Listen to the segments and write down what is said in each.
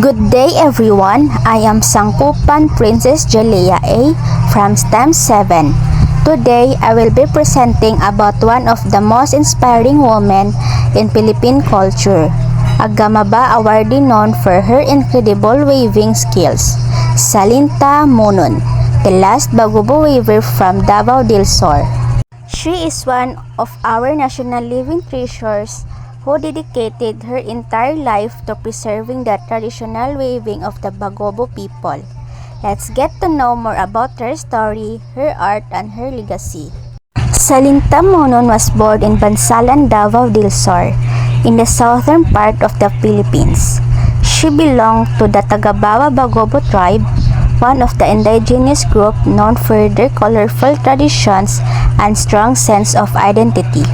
Good day everyone, I am Sangkupan Princess Jalea A from STEM 7. Today, I will be presenting about one of the most inspiring women in Philippine culture, a Gamaba awardee known for her incredible waving skills, Salinta Monon, the last Bagubo waver from Davao del Sur. She is one of our national living treasures who dedicated her entire life to preserving the traditional waving of the Bagobo people. Let's get to know more about her story, her art, and her legacy. Salinta Monon was born in Bansalan, Davao del Sur, in the southern part of the Philippines. She belonged to the Tagabawa Bagobo tribe, one of the indigenous group known for their colorful traditions and strong sense of identity.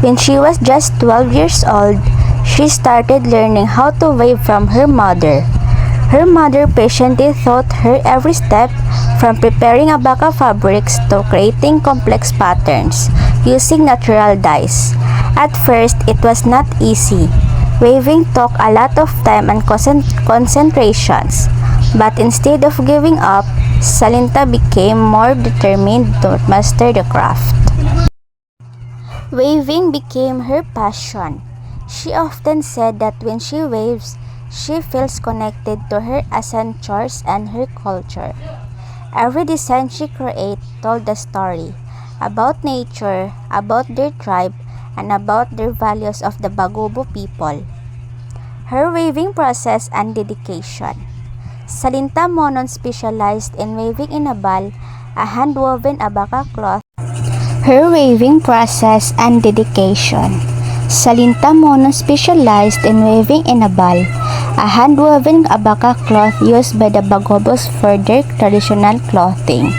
When she was just 12 years old, she started learning how to wave from her mother. Her mother patiently taught her every step, from preparing abaca fabrics to creating complex patterns using natural dyes. At first, it was not easy. Waving took a lot of time and concentrations. But instead of giving up, Salinta became more determined to master the craft. Waving became her passion. She often said that when she waves, she feels connected to her ancestors and her culture. Every design she created told a story about nature, about their tribe, and about their values of the Bagobo people. Her waving process and dedication. Salinta Monon specialized in waving inabal, a hand-woven abaca cloth. Her waving process and dedication. Salinta Monon specialized in waving inabal, a hand-woven abaca cloth used by the Bagobos for their traditional clothing.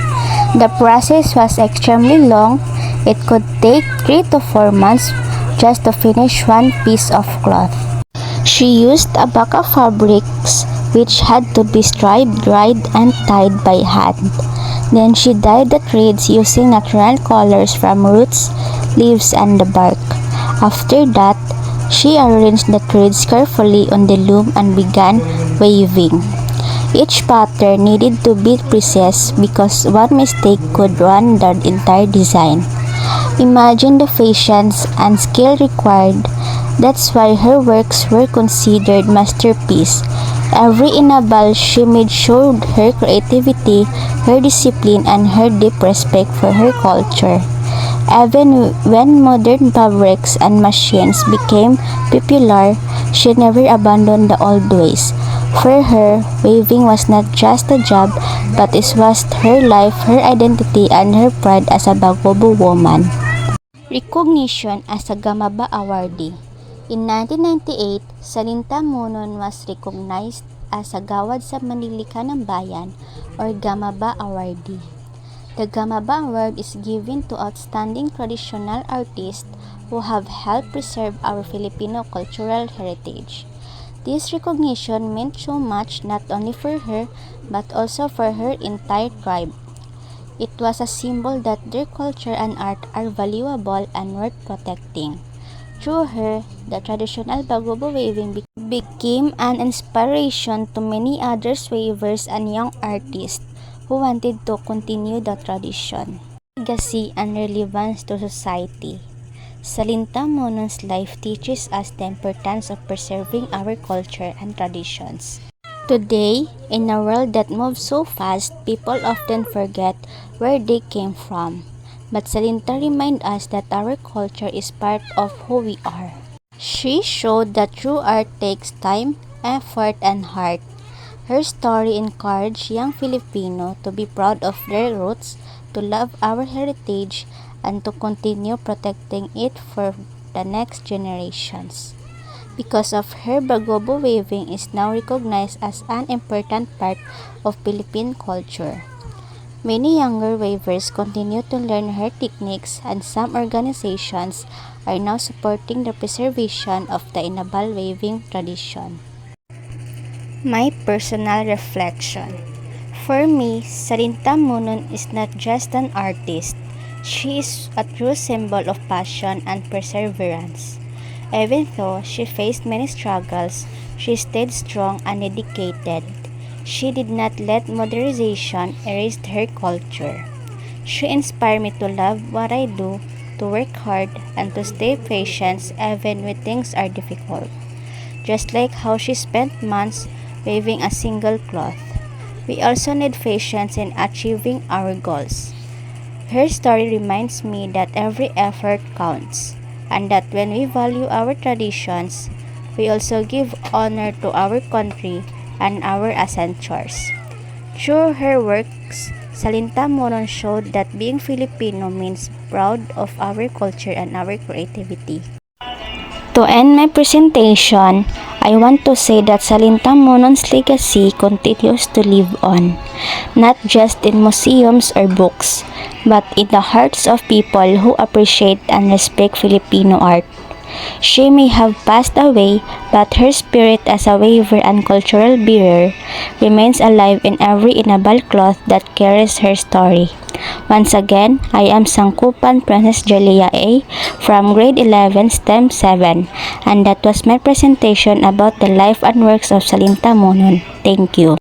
The process was extremely long. It could take 3 to 4 months just to finish one piece of cloth. She used abaca fabrics which had to be striped, dried, and tied by hand. Then she dyed the threads using natural colors from roots, leaves, and the bark. After that, she arranged the threads carefully on the loom and began waving. Each pattern needed to be precise because one mistake could ruin the entire design. Imagine the patience and skill required. That's why her works were considered masterpieces. Every inabal she made showed her creativity, her discipline, and her deep respect for her culture. Even when modern fabrics and machines became popular, she never abandoned the old ways. For her, waving was not just a job, but it was her life, her identity, and her pride as a Bagobo woman. Recognition as a Gamaba awardee. In 1998, Salinta Monon was recognized as a Gawad sa Manlilika ng Bayan or Gamaba awardee. The Gamaba Award is given to outstanding traditional artists who have helped preserve our Filipino cultural heritage. This recognition meant so much not only for her but also for her entire tribe. It was a symbol that their culture and art are valuable and worth protecting. Through her, the traditional Bagobo waving became an inspiration to many other wavers and young artists who wanted to continue the tradition. Legacy and relevance to society. Salinta Monon's life teaches us the importance of preserving our culture and traditions. Today, in a world that moves so fast, people often forget where they came from. But Salinta reminds us that our culture is part of who we are. She showed that true art takes time, effort, and heart. Her story encouraged young Filipino to be proud of their roots, to love our heritage, and to continue protecting it for the next generations. Because of her, Bagobo waving is now recognized as an important part of Philippine culture. Many younger wavers continue to learn her techniques, and some organizations are now supporting the preservation of the inabal waving tradition. My personal reflection. For me, Salinta Monon is not just an artist. She is a true symbol of passion and perseverance. Even though she faced many struggles, she stayed strong and dedicated. She did not let modernization erase her culture. She inspired me to love what I do, to work hard, and to stay patient even when things are difficult. Just like how she spent months weaving a single cloth, we also need patience in achieving our goals. Her story reminds me that every effort counts, and that when we value our traditions, we also give honor to our country and our ancestors. Through her works, Salinta Moron showed that being Filipino means proud of our culture and our creativity. To end my presentation, I want to say that Salinta Monon's legacy continues to live on, not just in museums or books, but in the hearts of people who appreciate and respect Filipino art. She may have passed away, but her spirit as a weaver and cultural bearer remains alive in every inabal cloth that carries her story. Once again, I am Sangkupan Princess Julia A. from grade 11 STEM 7, and that was my presentation about the life and works of Salinta Monon. Thank you.